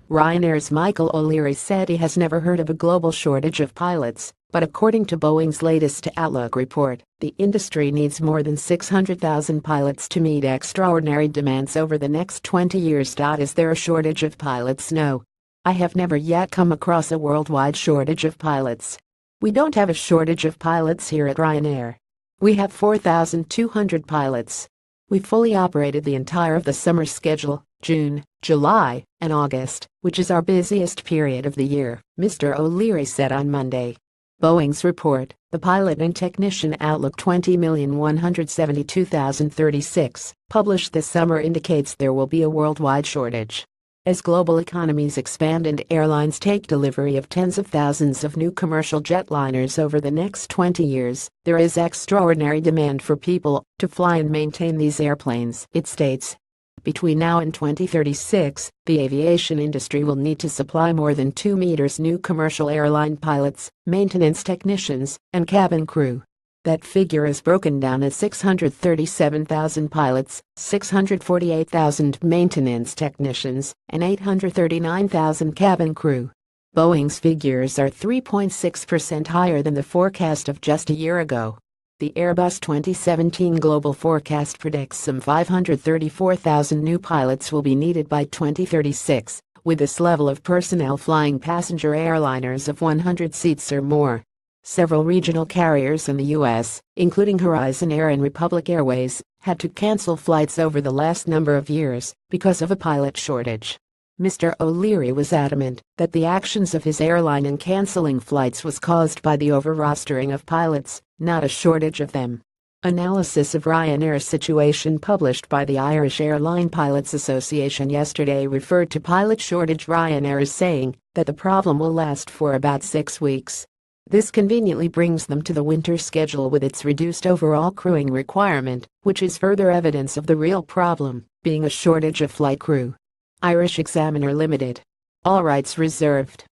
Ryanair's Michael O'Leary said he has never heard of a global shortage of pilots, but according to Boeing's latest Outlook report, the industry needs more than 600,000 pilots to meet extraordinary demands over the next 20 years. Is there a shortage of pilots? No. I have never yet come across a worldwide shortage of pilots. We don't have a shortage of pilots here at Ryanair. We have 4,200 pilots. We fully operated the entire of the summer schedule, June, July, and August, which is our busiest period of the year, Mr. O'Leary said on Monday. Boeing's report, the Pilot and Technician Outlook 20,172,036, published this summer indicates there will be a worldwide shortage. As global economies expand and airlines take delivery of tens of thousands of new commercial jetliners over the next 20 years, there is extraordinary demand for people to fly and maintain these airplanes, it states. Between now and 2036, the aviation industry will need to supply more than 2 million new commercial airline pilots, maintenance technicians, and cabin crew. That figure is broken down as 637,000 pilots, 648,000 maintenance technicians, and 839,000 cabin crew. Boeing's figures are 3.6% higher than the forecast of just a year ago. The Airbus 2017 global forecast predicts some 534,000 new pilots will be needed by 2036, with this level of personnel flying passenger airliners of 100 seats or more. Several regional carriers in the U.S., including Horizon Air and Republic Airways, had to cancel flights over the last number of years because of a pilot shortage. Mr. O'Leary was adamant that the actions of his airline in canceling flights was caused by the over-rostering of pilots, not a shortage of them. Analysis of Ryanair's situation published by the Irish Airline Pilots Association yesterday referred to pilot shortage. Ryanair is saying that the problem will last for about 6 weeks. This conveniently brings them to the winter schedule with its reduced overall crewing requirement, which is further evidence of the real problem, being a shortage of flight crew. Irish Examiner Limited. All rights reserved.